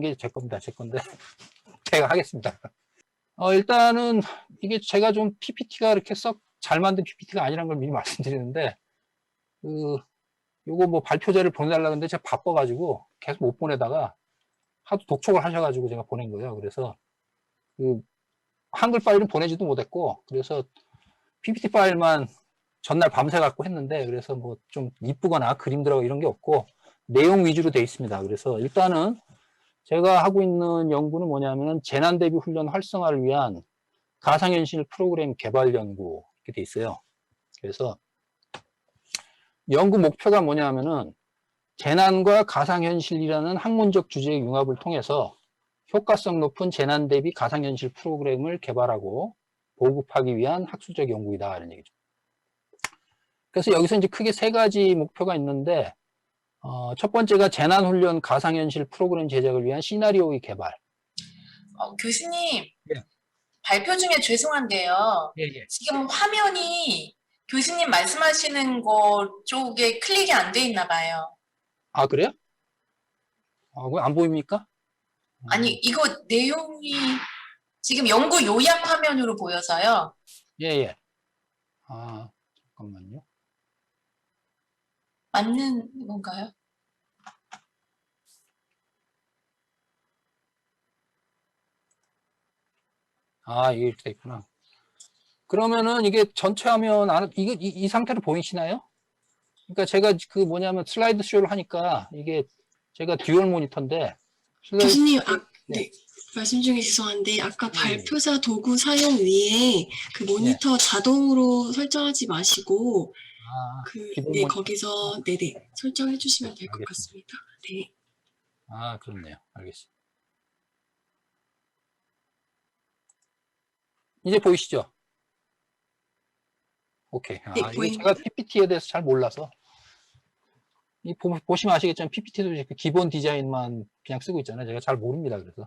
이게 제 겁니다. 제 건데 제가 하겠습니다. 일단은 이게 제가 좀 PPT가 이렇게 썩 잘 만든 PPT가 아니라는 걸 미리 말씀드리는데, 요거 뭐 발표자를 보내달라고 했는데 제가 바빠가지고 계속 못 보내다가 하도 독촉을 하셔가지고 제가 보낸 거예요. 그래서 한글 파일은 보내지도 못했고, 그래서 PPT 파일만 전날 밤새 갖고 했는데, 그래서 뭐 좀 이쁘거나 그림 들어가 이런 게 없고 내용 위주로 돼 있습니다. 그래서 일단은 제가 하고 있는 연구는 뭐냐면 재난 대비 훈련 활성화를 위한 가상현실 프로그램 개발 연구 이렇게 돼 있어요. 그래서 연구 목표가 뭐냐면은 재난과 가상현실이라는 학문적 주제의 융합을 통해서 효과성 높은 재난 대비 가상현실 프로그램을 개발하고 보급하기 위한 학술적 연구이다 이런 얘기죠. 그래서 여기서 이제 크게 세 가지 목표가 있는데, 첫 번째가 재난훈련 가상현실 프로그램 제작을 위한 시나리오의 개발. 교수님, 예. 발표 중에 죄송한데요. 예, 예. 지금 화면이 교수님 말씀하시는 것 쪽에 클릭이 안 돼 있나 봐요. 아, 그래요? 왜 안 보입니까? 아니, 이거 내용이 지금 연구 요약 화면으로 보여서요. 예, 예. 잠깐만요. 맞는 건가요? 이게 이렇게 돼 있구나. 그러면은 이게 전체 화면 이 상태로 보이시나요? 그러니까 제가 뭐냐면 슬라이드 쇼를 하니까 이게 제가 듀얼 모니터인데 교수님, 네. 네. 말씀 중에 죄송한데 아까 네. 발표자 도구 사용 위에 그 모니터 자동으로 설정하지 마시고 네, 거기서 네네 설정해 주시면 될 것 같습니다. 네. 그렇네요. 알겠습니다. 이제 보이시죠? 오케이. 네, 이게 제가 PPT에 대해서 잘 몰라서. 보시면 아시겠지만 PPT도 기본 디자인만 그냥 쓰고 있잖아요. 제가 잘 모릅니다. 그래서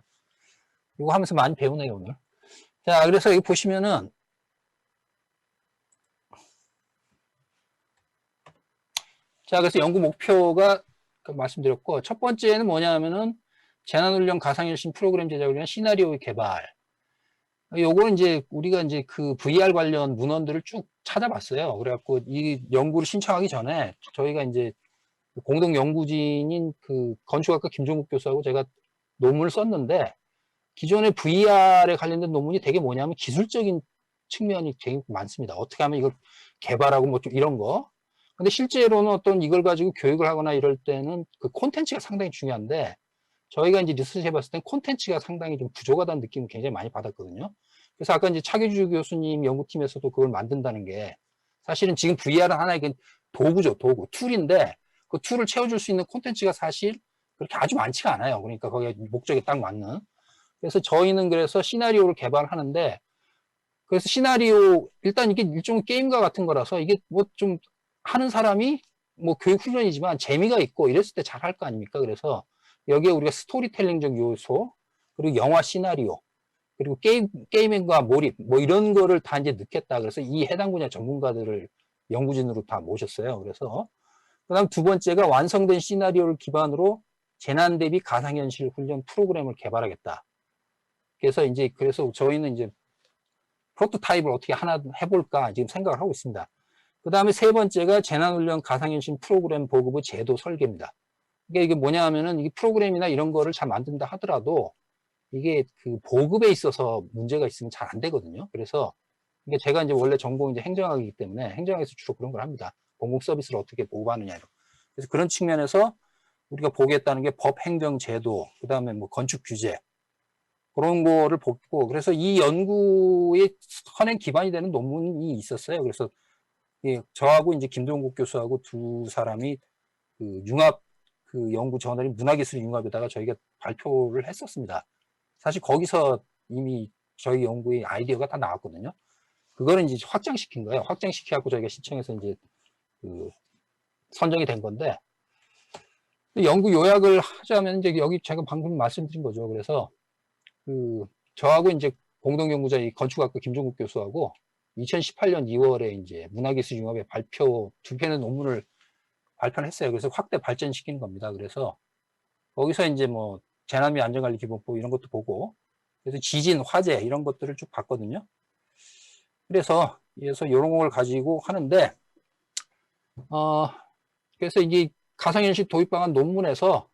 이거 하면서 많이 배우네요, 오늘. 자, 그래서 여기 보시면은 자, 그래서 연구 목표가 말씀드렸고, 첫 번째는 뭐냐면은 재난훈련 가상현실 프로그램 제작을 위한 시나리오의 개발. 요거는 이제 우리가 이제 그 VR 관련 문헌들을 쭉 찾아봤어요. 그래갖고 이 연구를 신청하기 전에 저희가 이제 공동 연구진인 그 건축학과 김종국 교수하고 제가 논문을 썼는데, 기존의 VR에 관련된 논문이 되게 뭐냐면 기술적인 측면이 되게 많습니다. 어떻게 하면 이걸 개발하고 뭐 좀 이런 거. 근데 실제로는 어떤 이걸 가지고 교육을 하거나 이럴 때는 그 콘텐츠가 상당히 중요한데, 저희가 이제 리서치 해봤을 땐 콘텐츠가 상당히 좀 부족하다는 느낌을 굉장히 많이 받았거든요. 그래서 아까 이제 차기주 교수님 연구팀에서도 그걸 만든다는 게, 사실은 지금 VR은 하나의 그 도구죠, 도구. 툴인데, 그 툴을 채워줄 수 있는 콘텐츠가 사실 그렇게 아주 많지가 않아요. 그러니까 거기에 목적에 딱 맞는. 그래서 저희는 그래서 시나리오를 개발하는데, 그래서 시나리오, 일단 이게 일종의 게임과 같은 거라서 이게 뭐 좀 하는 사람이 뭐 교육 훈련이지만 재미가 있고 이랬을 때 잘 할 거 아닙니까? 그래서 여기에 우리가 스토리텔링적 요소, 그리고 영화 시나리오, 그리고 게임과 몰입, 뭐 이런 거를 다 이제 넣겠다. 그래서 이 해당 분야 전문가들을 연구진으로 다 모셨어요. 그래서 그 다음 두 번째가 완성된 시나리오를 기반으로 재난 대비 가상현실 훈련 프로그램을 개발하겠다. 그래서 저희는 이제 프로토타입을 어떻게 하나 해볼까 지금 생각을 하고 있습니다. 그 다음에 세 번째가 재난훈련 가상현실 프로그램 보급의 제도 설계입니다. 이게 뭐냐 하면은 이 프로그램이나 이런 거를 잘 만든다 하더라도 이게 그 보급에 있어서 문제가 있으면 잘 안 되거든요. 그래서 이게 제가 이제 원래 전공이 이제 행정학이기 때문에 행정학에서 주로 그런 걸 합니다. 공공 서비스를 어떻게 보급하느냐. 그래서 그런 측면에서 우리가 보겠다는 게 법, 행정, 제도, 그 다음에 뭐 건축 규제, 그런 거를 보고, 그래서 이 연구의 선행 기반이 되는 논문이 있었어요. 그래서 저하고 이제 김동국 교수하고 두 사람이 그 융합, 그 연구 저널인 문화기술 융합에다가 저희가 발표를 했었습니다. 사실 거기서 이미 저희 연구의 아이디어가 다 나왔거든요. 그거는 이제 확장시킨 거예요. 확장시켜갖고 저희가 시청에서 이제 그 선정이 된 건데, 연구 요약을 하자면 이제 여기 제가 방금 말씀드린 거죠. 그래서 저하고 이제 공동연구자 이 건축학과 김종국 교수하고 2018년 2월에 이제 문화기술 융합의 두 편의 논문을 발표를 했어요. 그래서 확대 발전시키는 겁니다. 그래서 거기서 이제 뭐 재난및 안전관리기본법 이런 것도 보고, 그래서 지진, 화재 이런 것들을 쭉 봤거든요. 그래서 이런 걸 가지고 하는데, 그래서 이게 가상현실 도입 방안 논문에서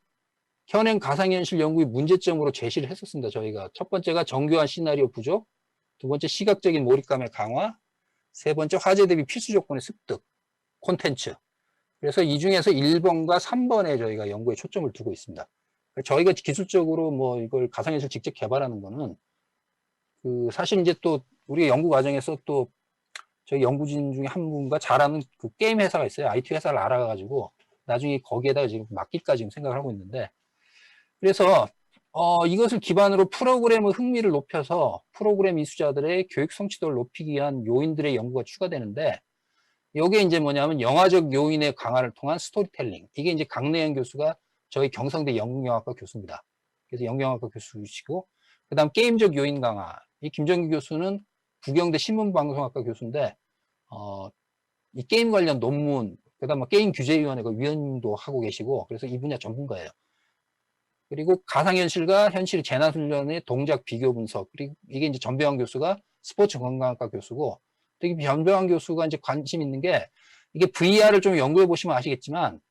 현행 가상현실 연구의 문제점으로 제시를 했었습니다. 저희가 첫 번째가 정교한 시나리오 부족, 두 번째 시각적인 몰입감의 강화, 세 번째 화재 대비 필수 조건의 습득, 콘텐츠. 그래서 이 중에서 1번과 3번에 저희가 연구에 초점을 두고 있습니다. 저희가 기술적으로 뭐 이걸 가상현실 직접 개발하는 거는 사실 이제 또 우리 연구 과정에서 또 저희 연구진 중에 한 분과 잘하는 그 게임 회사가 있어요. IT 회사를 알아가지고 나중에 거기에다가 지금 맡길까 지금 생각을 하고 있는데, 그래서 이것을 기반으로 프로그램의 흥미를 높여서 프로그램 이수자들의 교육 성취도를 높이기 위한 요인들의 연구가 추가되는데, 이게 이제 뭐냐면 영화적 요인의 강화를 통한 스토리텔링. 이게 이제 강내현 교수가 저희 경성대 연극영화과 교수입니다. 그래서 연극영화과 교수이시고, 그 다음 게임적 요인 강화. 이 김정규 교수는 부경대 신문방송학과 교수인데, 이 게임 관련 논문, 그 다음 게임 규제위원회 그 위원도 하고 계시고, 그래서 이 분야 전문가예요. 그리고 가상현실과 현실 재난훈련의 동작 비교 분석. 그리고 이게 이제 전배환 교수가 스포츠 건강학과 교수고, 특히 전배환 교수가 이제 관심 있는 게, 이게 VR을 좀 연구해 보시면 아시겠지만,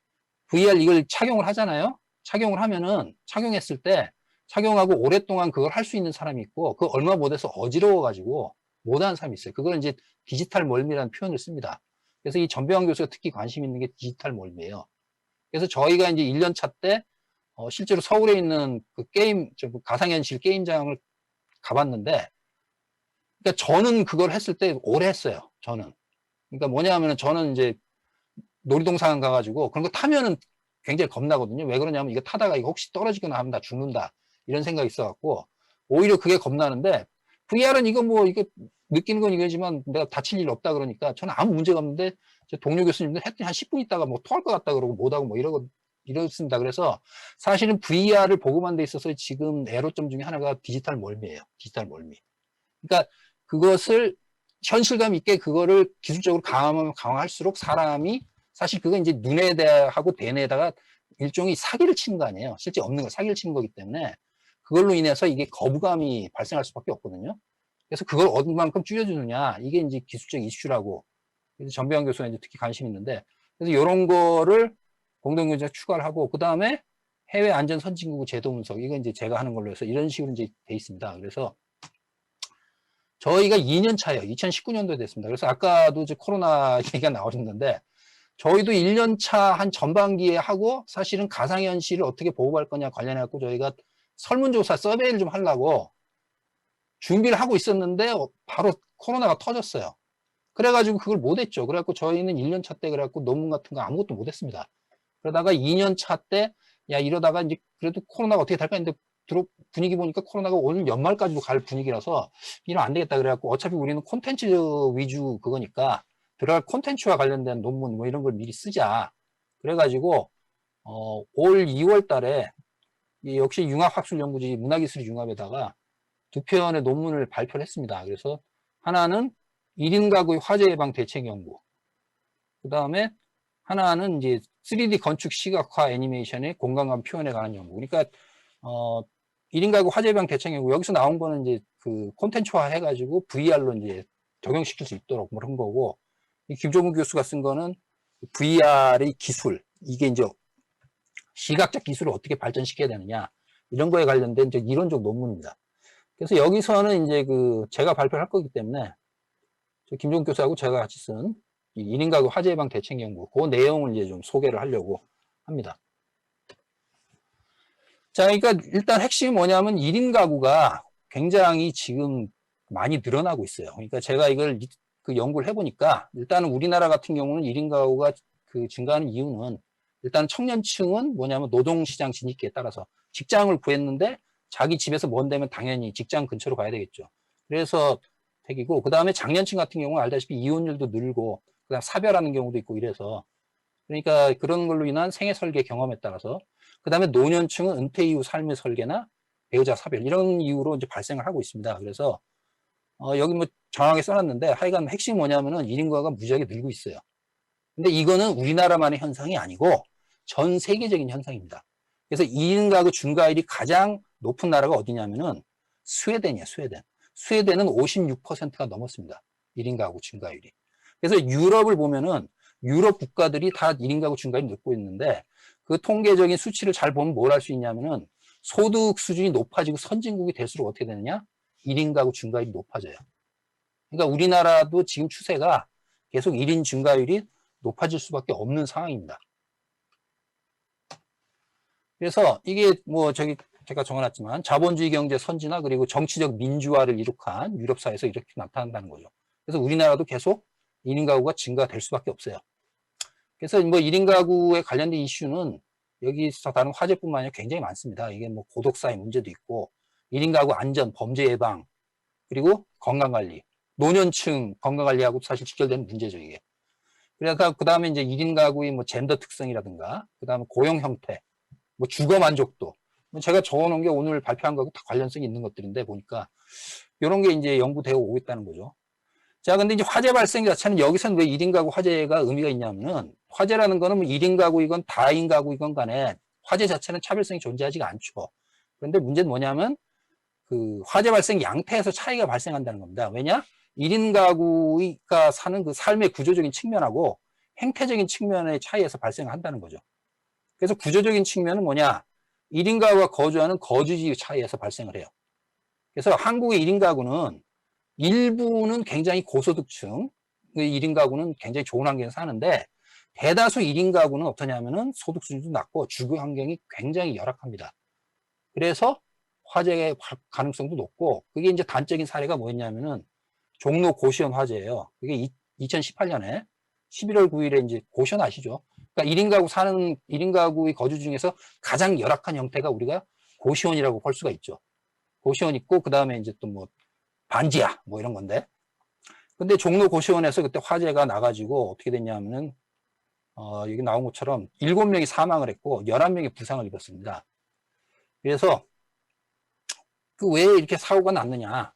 VR 이걸 착용을 하잖아요? 착용을 하면은, 착용했을 때, 착용하고 오랫동안 그걸 할 수 있는 사람이 있고, 그거 얼마 못해서 어지러워가지고 못하는 사람이 있어요. 그걸 이제 디지털 멀미라는 표현을 씁니다. 그래서 이 전배환 교수가 특히 관심 있는 게 디지털 멀미예요. 그래서 저희가 이제 1년 차 때, 실제로 서울에 있는 그 가상현실 게임장을 가봤는데, 그러니까 저는 그걸 했을 때 오래 했어요. 저는. 그러니까 뭐냐면은 저는 이제 놀이동산 가가지고 그런 거 타면은 굉장히 겁나거든요. 왜 그러냐면 이거 타다가 이거 혹시 떨어지거나 하면 나 죽는다. 이런 생각이 있어갖고 오히려 그게 겁나는데, VR은 이거 뭐 이거 느끼는 건 이거지만 내가 다칠 일 없다 그러니까 저는 아무 문제가 없는데, 제 동료 교수님들 했더니 한 10분 있다가 뭐 토할 것 같다 그러고 못하고 뭐 이렇습니다. 그래서 사실은 VR을 보고만 돼 있어서 지금 애로점 중에 하나가 디지털 멀미예요. 디지털 멀미. 그러니까 그것을 현실감 있게 그거를 기술적으로 강화하면 강화할수록 사람이 사실 그건 이제 눈에 하고 대뇌에다가 일종의 사기를 치는 거 아니에요. 실제 없는 걸 사기를 치는 거기 때문에 그걸로 인해서 이게 거부감이 발생할 수밖에 없거든요. 그래서 그걸 얼만큼 줄여주느냐, 이게 이제 기술적 이슈라고. 그래서 전배환 교수가 이제 특히 관심 있는데, 그래서 이런 거를 공동연구자 추가를 하고, 그 다음에 해외 안전 선진국 제도 분석, 이건 이제 제가 하는 걸로 해서 이런 식으로 이제 돼 있습니다. 그래서 저희가 2년 차예요. 2019년도에 됐습니다. 그래서 아까도 이제 코로나 얘기가 나오셨는데, 저희도 1년 차 한 전반기에 하고, 사실은 가상현실을 어떻게 보호할 거냐 관련해갖고 저희가 설문조사 서베이를 좀 하려고 준비를 하고 있었는데, 바로 코로나가 터졌어요. 그래가지고 그걸 못했죠. 그래갖고 저희는 1년 차 때 그래갖고 논문 같은 거 아무것도 못했습니다. 그러다가 2년 차 때, 야, 이러다가 이제 그래도 코로나가 어떻게 될까 했는데, 분위기 보니까 코로나가 오늘 연말까지도 갈 분위기라서 이러면 안 되겠다 그래갖고, 어차피 우리는 콘텐츠 위주 그거니까 들어갈 콘텐츠와 관련된 논문 뭐 이런 걸 미리 쓰자. 그래가지고 올 2월 달에 역시 융합학술연구지 문화기술융합에다가 2편의 논문을 발표를 했습니다. 그래서 하나는 1인 가구의 화재 예방 대책 연구, 그 다음에 하나는 이제 3D 건축 시각화 애니메이션의 공간감 표현에 관한 연구. 그러니까 1인 가구 화재 예방 대책 연구, 여기서 나온 거는 이제 그 콘텐츠화 해가지고 VR로 이제 적용시킬 수 있도록 그런 거고, 이 김종국 교수가 쓴 거는 VR의 기술, 이게 이제 시각적 기술을 어떻게 발전시켜야 되느냐, 이런 거에 관련된 이제 이론적 논문입니다. 그래서 여기서는 이제 제가 발표를 할 거기 때문에 김종국 교수하고 제가 같이 쓴 1인 가구 화재 예방 대책 연구, 그 내용을 이제 좀 소개를 하려고 합니다. 자, 그러니까 일단 핵심이 뭐냐면 1인 가구가 굉장히 지금 많이 늘어나고 있어요. 그러니까 제가 이걸 연구를 해보니까, 일단은 우리나라 같은 경우는 1인 가구가 증가하는 이유는, 일단 청년층은 뭐냐면 노동시장 진입기에 따라서 직장을 구했는데 자기 집에서 먼 데면 당연히 직장 근처로 가야 되겠죠. 그래서 택이고, 그 다음에 장년층 같은 경우는 알다시피 이혼율도 늘고, 그 다음 사별하는 경우도 있고 이래서, 그러니까 그런 걸로 인한 생애 설계 경험에 따라서, 그 다음에 노년층은 은퇴 이후 삶의 설계나 배우자 사별, 이런 이유로 이제 발생을 하고 있습니다. 그래서 여기 뭐 정확하게 써놨는데, 하여간 핵심이 뭐냐면은 1인 가구가 무지하게 늘고 있어요. 근데 이거는 우리나라만의 현상이 아니고 전 세계적인 현상입니다. 그래서 1인 가구 중과율이 가장 높은 나라가 어디냐면은 스웨덴이에요, 스웨덴. 스웨덴은 56%가 넘었습니다. 1인 가구 증가율이. 그래서 유럽을 보면은 유럽 국가들이 다 1인 가구 증가율이 높고 있는데 그 통계적인 수치를 잘 보면 뭘 할 수 있냐면은 소득 수준이 높아지고 선진국이 될수록 어떻게 되느냐? 1인 가구 증가율이 높아져요. 그러니까 우리나라도 지금 추세가 계속 1인 증가율이 높아질 수밖에 없는 상황입니다. 그래서 이게 뭐 제가 적어놨지만 자본주의 경제 선진화 그리고 정치적 민주화를 이룩한 유럽 사회에서 이렇게 나타난다는 거죠. 그래서 우리나라도 계속 1인 가구가 증가될 수밖에 없어요. 그래서 뭐 1인 가구에 관련된 이슈는 여기서 다른 화제뿐만 아니라 굉장히 많습니다. 이게 뭐 고독사의 문제도 있고 1인 가구 안전, 범죄 예방, 그리고 건강관리, 노년층 건강관리하고 사실 직결되는 문제죠, 이게. 그래서 그 다음에 이제 1인 가구의 뭐 젠더 특성이라든가, 그 다음에 고용 형태, 뭐 주거 만족도. 제가 적어놓은 게 오늘 발표한 거하고 다 관련성이 있는 것들인데 보니까 이런 게 이제 연구되어 오고 있다는 거죠. 자, 근데 이제 화재 발생 자체는 여기서는 왜 1인 가구 화재가 의미가 있냐면은 화재라는 거는 뭐 1인 가구이건 다인 가구이건 간에 화재 자체는 차별성이 존재하지가 않죠. 그런데 문제는 뭐냐면 그 화재 발생 양태에서 차이가 발생한다는 겁니다. 왜냐? 1인 가구가 사는 그 삶의 구조적인 측면하고 행태적인 측면의 차이에서 발생한다는 거죠. 그래서 구조적인 측면은 뭐냐? 1인 가구가 거주하는 거주지 차이에서 발생을 해요. 그래서 한국의 1인 가구는 일부는 굉장히 고소득층, 1인 가구는 굉장히 좋은 환경에서 사는데 대다수 1인 가구는 어떠냐면은 소득 수준도 낮고 주거 환경이 굉장히 열악합니다. 그래서 화재의 가능성도 높고 그게 이제 단적인 사례가 뭐였냐면은 종로 고시원 화재예요. 그게 2018년에 11월 9일에 이제 고시원 아시죠? 그러니까 1인 가구의 거주 중에서 가장 열악한 형태가 우리가 고시원이라고 볼 수가 있죠. 고시원 있고 그 다음에 이제 또 뭐 반지하 뭐 이런 건데. 근데 종로 고시원에서 그때 화재가 나가지고 어떻게 됐냐면은 여기 나온 것처럼 7명이 사망을 했고 11명이 부상을 입었습니다. 그래서 그 왜 이렇게 사고가 났느냐.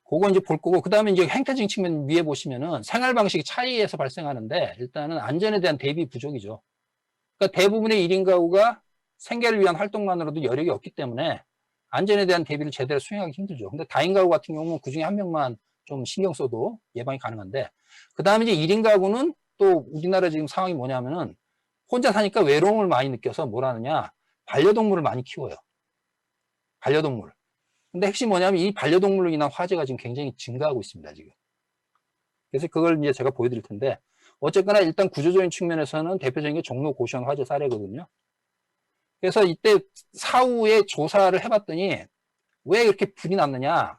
그거 이제 볼 거고, 그 다음에 이제 행태적인 측면 위에 보시면은 생활 방식 차이에서 발생하는데, 일단은 안전에 대한 대비 부족이죠. 그러니까 대부분의 1인 가구가 생계를 위한 활동만으로도 여력이 없기 때문에 안전에 대한 대비를 제대로 수행하기 힘들죠. 근데 다인 가구 같은 경우는 그 중에 한 명만 좀 신경 써도 예방이 가능한데, 그 다음에 이제 1인 가구는 또 우리나라 지금 상황이 뭐냐면은 혼자 사니까 외로움을 많이 느껴서 뭘 하느냐, 반려동물을 많이 키워요. 반려동물. 근데 핵심이 뭐냐면 이 반려동물로 인한 화재가 지금 굉장히 증가하고 있습니다, 지금. 그래서 그걸 이제 제가 보여드릴 텐데, 어쨌거나 일단 구조적인 측면에서는 대표적인 게 종로 고시원 화재 사례거든요. 그래서 이때 사후에 조사를 해봤더니 왜 이렇게 불이 났느냐?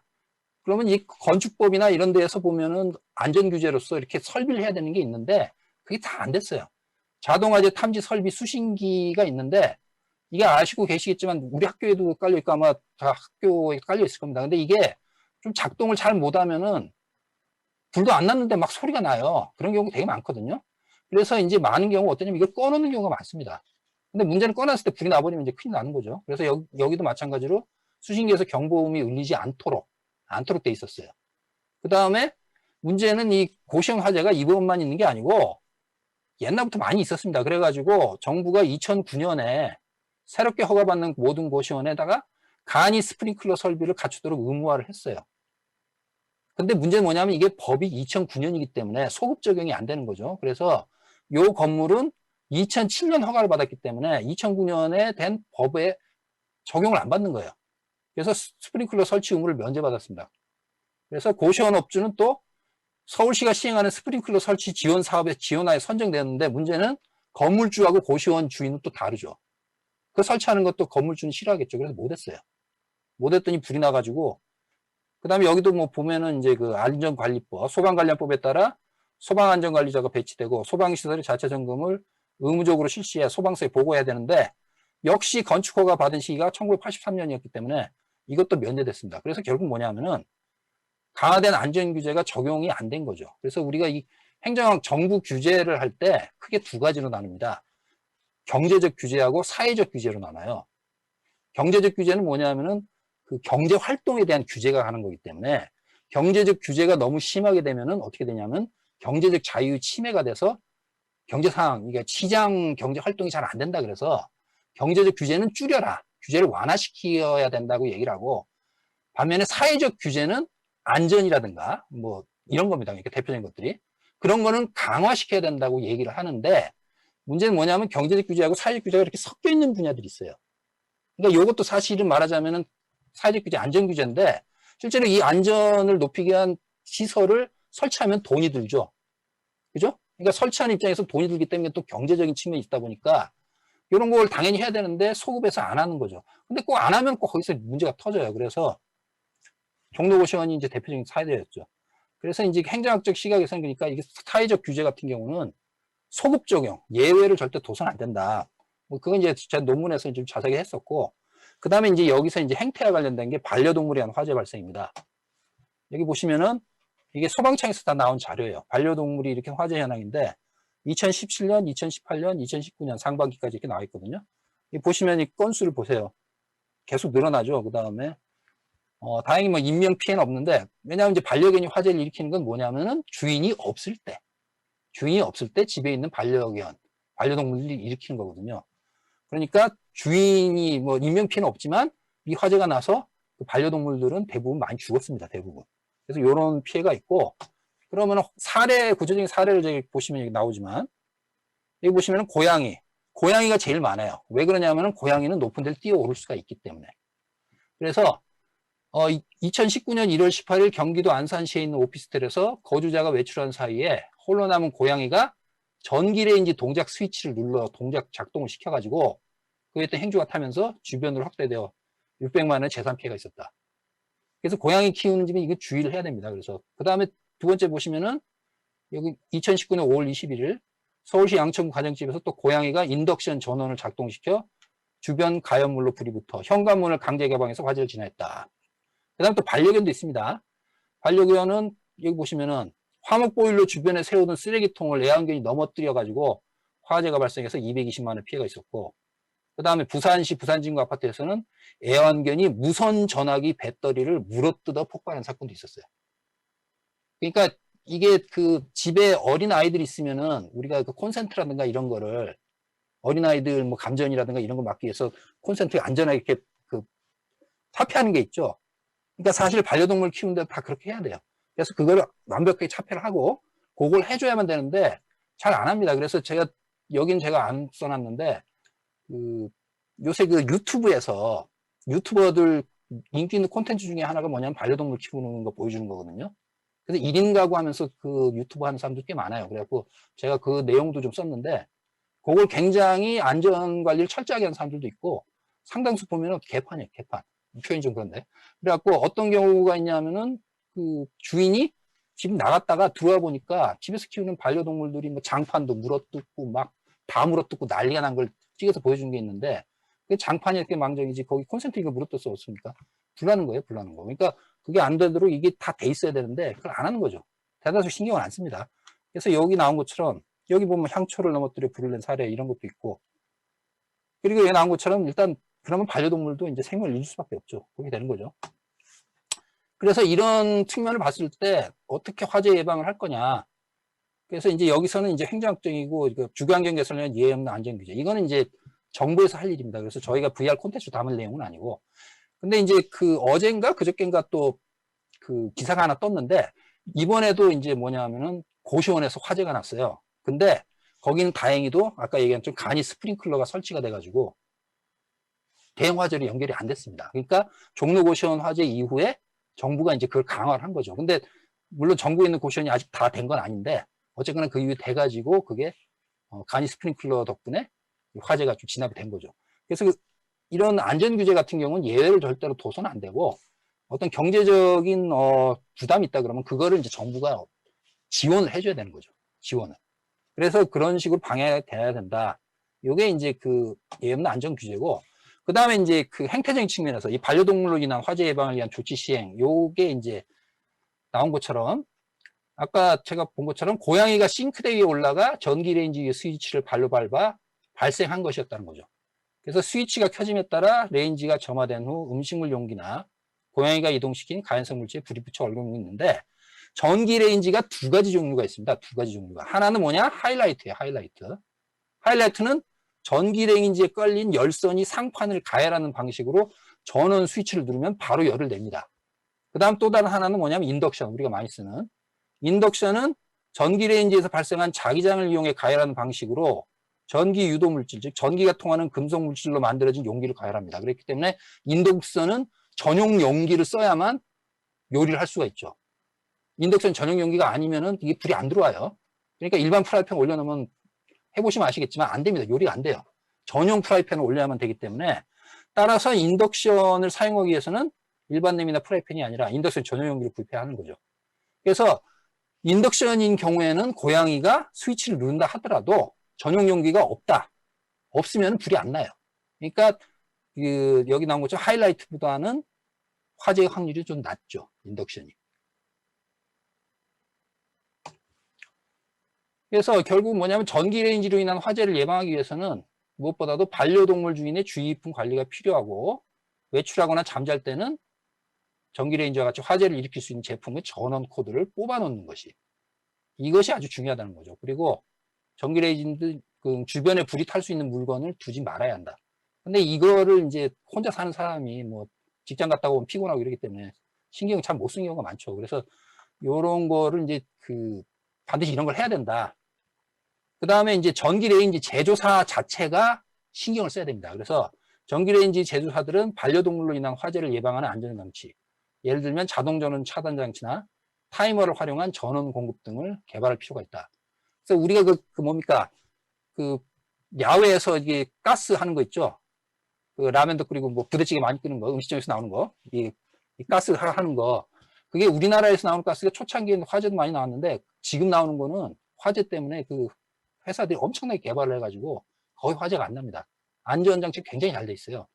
그러면 이 건축법이나 이런 데에서 보면은 안전규제로서 이렇게 설비를 해야 되는 게 있는데 그게 다 안 됐어요. 자동화재 탐지 설비 수신기가 있는데 이게 아시고 계시겠지만 우리 학교에도 깔려있고 아마 다 학교에 깔려있을 겁니다. 근데 이게 좀 작동을 잘 못하면은 불도 안 났는데 막 소리가 나요. 그런 경우 되게 많거든요. 그래서 이제 많은 경우 어떠냐면 이걸 꺼놓는 경우가 많습니다. 근데 문제는 꺼놨을 때 불이 나버리면 이제 큰일 나는 거죠. 그래서 여기도 마찬가지로 수신기에서 경보음이 울리지 않도록 돼 있었어요. 그 다음에 문제는 이 고시원 화재가 이번만 있는 게 아니고 옛날부터 많이 있었습니다. 그래가지고 정부가 2009년에 새롭게 허가받는 모든 고시원에다가 간이 스프링클러 설비를 갖추도록 의무화를 했어요. 근데 문제는 뭐냐면 이게 법이 2009년이기 때문에 소급 적용이 안 되는 거죠. 그래서 이 건물은 2007년 허가를 받았기 때문에 2009년에 된 법에 적용을 안 받는 거예요. 그래서 스프링클러 설치 의무를 면제받았습니다. 그래서 고시원 업주는 또 서울시가 시행하는 스프링클러 설치 지원 사업에 지원하에 선정되었는데 문제는 건물주하고 고시원 주인은 또 다르죠. 그 설치하는 것도 건물주는 싫어하겠죠. 그래서 못했어요. 못했더니 불이 나가지고 그 다음에 여기도 뭐 보면은 이제 그 안전관리법, 소방관련법에 따라 소방안전관리자가 배치되고 소방시설의 자체 점검을 의무적으로 실시해 소방서에 보고해야 되는데 역시 건축허가 받은 시기가 1983년이었기 때문에 이것도 면제됐습니다. 그래서 결국 뭐냐면은 강화된 안전규제가 적용이 안 된 거죠. 그래서 우리가 이 정부 규제를 할 때 크게 두 가지로 나눕니다. 경제적 규제하고 사회적 규제로 나눠요. 경제적 규제는 뭐냐면은 그 경제 활동에 대한 규제가 가는 거기 때문에 경제적 규제가 너무 심하게 되면은 어떻게 되냐면 경제적 자유 침해가 돼서 경제 상황, 그러니까 시장 경제 활동이 잘 안 된다 그래서 경제적 규제는 줄여라. 규제를 완화시켜야 된다고 얘기를 하고, 반면에 사회적 규제는 안전이라든가 뭐 이런 겁니다. 그러니까 대표적인 것들이. 그런 거는 강화시켜야 된다고 얘기를 하는데, 문제는 뭐냐면 경제적 규제하고 사회적 규제가 이렇게 섞여 있는 분야들이 있어요. 그러니까 이것도 사실은 말하자면은 사회적 규제, 안전 규제인데, 실제로 이 안전을 높이기 위한 시설을 설치하면 돈이 들죠. 그죠? 그러니까 설치하는 입장에서 돈이 들기 때문에 또 경제적인 측면이 있다 보니까 이런 걸 당연히 해야 되는데 소급해서 안 하는 거죠. 근데 꼭 안 하면 꼭 거기서 문제가 터져요. 그래서 종로고시원이 이제 대표적인 사례였죠. 그래서 이제 행정학적 시각에서는 그러니까 이게 사회적 규제 같은 경우는 소급 적용, 예외를 절대 둬서는 안 된다. 뭐 그건 이제 제 논문에서 좀 자세히 했었고, 그 다음에 이제 여기서 이제 행태와 관련된 게 반려동물에 의한 화재 발생입니다. 여기 보시면은 이게 소방청에서 다 나온 자료예요. 반려동물이 일으킨 화재 현황인데 2017년, 2018년, 2019년 상반기까지 이렇게 나와 있거든요. 이 보시면 이 건수를 보세요. 계속 늘어나죠. 그 다음에 다행히 뭐 인명 피해는 없는데, 왜냐하면 이제 반려견이 화재를 일으키는 건 뭐냐면은 주인이 없을 때 집에 있는 반려동물들이 일으키는 거거든요. 그러니까 주인이 뭐 인명 피해는 없지만 이 화재가 나서 그 반려동물들은 대부분 많이 죽었습니다. 대부분. 그래서 이런 피해가 있고, 그러면 구체적인 사례를 저기 보시면 여기 나오지만, 여기 보시면 고양이가 제일 많아요. 왜 그러냐면은 고양이는 높은 데를 뛰어오를 수가 있기 때문에. 그래서 2019년 1월 18일 경기도 안산시에 있는 오피스텔에서 거주자가 외출한 사이에 홀로 남은 고양이가 전기레인지 동작 스위치를 눌러 동작 작동을 시켜가지고 그에 따른 행주가 타면서 주변으로 확대되어 600만 원의 재산 피해가 있었다. 그래서 고양이 키우는 집은 이거 주의를 해야 됩니다. 그래서 그 다음에 두 번째 보시면은 여기 2019년 5월 21일 서울시 양천구 가정집에서 또 고양이가 인덕션 전원을 작동시켜 주변 가연물로 불이 붙어 현관문을 강제 개방해서 화재를 진화했다. 그 다음 또 반려견도 있습니다. 반려견은 여기 보시면은 화목보일러 주변에 세우던 쓰레기통을 애완견이 넘어뜨려가지고 화재가 발생해서 220만 원 피해가 있었고, 그 다음에 부산시 부산진구 아파트에서는 애완견이 무선 전화기 배터리를 물어뜯어 폭발한 사건도 있었어요. 그러니까 이게 그 집에 어린 아이들이 있으면은 우리가 그 콘센트라든가 이런 거를 어린아이들 뭐 감전이라든가 이런 거 막기 위해서 콘센트에 안전하게 이렇게 그 차폐하는 게 있죠. 그러니까 사실 반려동물 키우는데 다 그렇게 해야 돼요. 그래서 그걸 완벽하게 차폐를 하고 그걸 해줘야만 되는데 잘 안 합니다. 그래서 여긴 제가 안 써놨는데 요새 그 유튜버들 인기 있는 콘텐츠 중에 하나가 뭐냐면 반려동물 키우는 거 보여주는 거거든요. 그래서 1인 가구 하면서 그 유튜브 하는 사람들 꽤 많아요. 그래갖고 제가 그 내용도 좀 썼는데 그걸 굉장히 안전관리를 철저하게 하는 사람들도 있고 상당수 보면은 개판이에요. 개판. 표현이 좀 그런데. 그래갖고 어떤 경우가 있냐면은 그 주인이 집 나갔다가 들어와 보니까 집에서 키우는 반려동물들이 뭐 장판도 물어뜯고 막 다 물어뜯고 난리가 난 걸 찍어서 보여준 게 있는데 그 장판이 이렇게 망정이지 거기 콘센트 이거 물어뜯어 없습니까? 불나는 거예요. 불나는 거. 그러니까 그게 안 되도록 이게 다 돼 있어야 되는데 그걸 안 하는 거죠. 대다수 신경을 안 씁니다. 그래서 여기 나온 것처럼 여기 보면 향초를 넘어뜨려 불을 낸 사례 이런 것도 있고, 그리고 여기 나온 것처럼 일단 그러면 반려동물도 이제 생명을 잃을 수밖에 없죠. 그렇게 되는 거죠. 그래서 이런 측면을 봤을 때 어떻게 화재 예방을 할 거냐. 그래서 이제 여기서는 이제 행정학적이고 주거환경 개선을 위한 예외 없는 안전규제. 이거는 이제 정부에서 할 일입니다. 그래서 저희가 VR 콘텐츠 담을 내용은 아니고. 근데 이제 그 어젠가 그저께인가 또 그 기사가 하나 떴는데 이번에도 이제 뭐냐면은 고시원에서 화재가 났어요. 근데 거기는 다행히도 아까 얘기한 좀 간이 스프링클러가 설치가 돼가지고 대형 화재로 연결이 안 됐습니다. 그러니까 종로고시원 화재 이후에 정부가 이제 그걸 강화를 한 거죠. 근데 물론 전국에 있는 고시원이 아직 다 된 건 아닌데 어쨌거나 그 이후에 돼가지고 그게 간이 스프링클러 덕분에 화재가 좀 진압이 된 거죠. 그래서 이런 안전규제 같은 경우는 예외를 절대로 둬서는 안 되고 어떤 경제적인 부담이 있다 그러면 그거를 이제 정부가 지원을 해줘야 되는 거죠. 지원을. 그래서 그런 식으로 방해돼야 된다. 요게 이제 그 예외 없는 안전 규제고, 그 다음에 이제 그 행태적인 측면에서 이 반려동물로 인한 화재 예방을 위한 조치 시행, 요게 이제 나온 것처럼 아까 제가 본 것처럼 고양이가 싱크대 위에 올라가 전기레인지 위에 스위치를 발로 밟아 발생한 것이었다는 거죠. 그래서 스위치가 켜짐에 따라 레인지가 점화된 후 음식물 용기나 고양이가 이동시킨 가연성 물질에 불이 붙여 얼굴고 있는데 전기 레인지가 두 가지 종류가 있습니다. 두 가지 종류가. 하나는 뭐냐? 하이라이트예요. 하이라이트. 하이라이트는 전기 레인지에 깔린 열선이 상판을 가열하는 방식으로 전원 스위치를 누르면 바로 열을 냅니다. 그 다음 또 다른 하나는 뭐냐면 인덕션, 우리가 많이 쓰는. 인덕션은 전기 레인지에서 발생한 자기장을 이용해 가열하는 방식으로 전기 유도 물질, 즉 전기가 통하는 금속 물질로 만들어진 용기를 가열합니다. 그렇기 때문에 인덕션은 전용 용기를 써야만 요리를 할 수가 있죠. 인덕션 전용 용기가 아니면은 이게 불이 안 들어와요. 그러니까 일반 프라이팬 올려놓으면 해보시면 아시겠지만 안 됩니다. 요리가 안 돼요. 전용 프라이팬을 올려야만 되기 때문에 따라서 인덕션을 사용하기 위해서는 일반 냄이나 프라이팬이 아니라 인덕션 전용 용기를 구입해야 하는 거죠. 그래서 인덕션인 경우에는 고양이가 스위치를 누른다 하더라도 전용 용기가 없으면 불이 안 나요. 그러니까 여기 나온 것처럼 하이라이트보다는 화재 확률이 좀 낮죠. 인덕션이. 그래서 결국 뭐냐면 전기 레인지로 인한 화재를 예방하기 위해서는 무엇보다도 반려동물 주인의 주의 깊은 관리가 필요하고 외출하거나 잠잘 때는 전기 레인지와 같이 화재를 일으킬 수 있는 제품의 전원 코드를 뽑아 놓는 것이 이것이 아주 중요하다는 거죠. 그리고 전기 레인지 그 주변에 불이 탈 수 있는 물건을 두지 말아야 한다. 근데 이거를 이제 혼자 사는 사람이 뭐 직장 갔다 오면 피곤하고 이러기 때문에 신경 잘 못 쓰는 경우가 많죠. 그래서 요런 거를 이제 반드시 이런 걸 해야 된다. 그 다음에 이제 전기 레인지 제조사 자체가 신경을 써야 됩니다. 그래서 전기 레인지 제조사들은 반려동물로 인한 화재를 예방하는 안전장치, 예를 들면 자동 전원 차단 장치나 타이머를 활용한 전원 공급 등을 개발할 필요가 있다. 그래서 우리가 뭡니까? 야외에서 이게 가스 하는 거 있죠? 라면도 끓이고 뭐 부대찌개 많이 끓는 거, 음식점에서 나오는 거, 이 가스 하는 거. 그게 우리나라에서 나오는 가스가 초창기에는 화재도 많이 나왔는데 지금 나오는 거는 화재 때문에 회사들이 엄청나게 개발을 해가지고 거의 화재가 안 납니다. 안전장치 굉장히 잘 돼 있어요.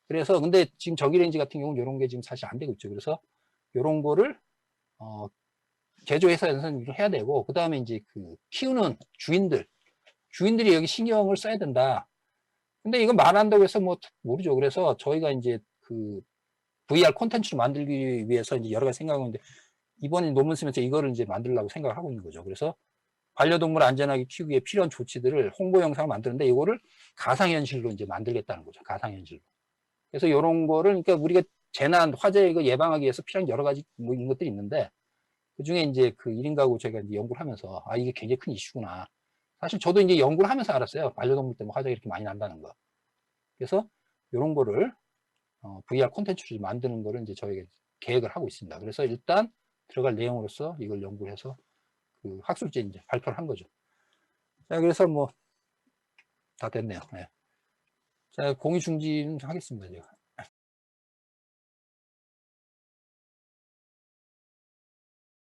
그래서 근데 지금 전기레인지 같은 경우는 이런 게 지금 사실 안 되고 있죠. 그래서 이런 거를 제조회사에서는 해야 되고, 그 다음에 이제 키우는 주인들이 여기 신경을 써야 된다. 근데 이건 말한다고 해서 뭐 모르죠. 그래서 저희가 이제 VR 콘텐츠를 만들기 위해서 이제 여러 가지 생각하고 있는데 이번에 논문 쓰면서 이거를 이제 만들려고 생각을 하고 있는 거죠. 그래서 반려동물 안전하게 키우기 위해 필요한 조치들을 홍보 영상을 만드는데 이거를 가상현실로 이제 만들겠다는 거죠. 가상현실로. 그래서 이런 거를 그러니까 우리가 재난, 화재 이거 예방하기 위해서 필요한 여러 가지 뭐 이런 것들이 있는데 그 중에 이제 1인 가구 제가 이제 연구를 하면서 이게 굉장히 큰 이슈구나. 사실 저도 이제 연구를 하면서 알았어요. 반려동물 때문에 화재가 이렇게 많이 난다는 거. 그래서 이런 거를 VR 콘텐츠를 만드는 거를 이제 저희가 계획을 하고 있습니다. 그래서 일단 들어갈 내용으로서 이걸 연구해서 학술지에 이제 발표를 한 거죠. 자, 그래서 뭐 다 됐네요. 네. 자, 공의 중지는 하겠습니다, 제가.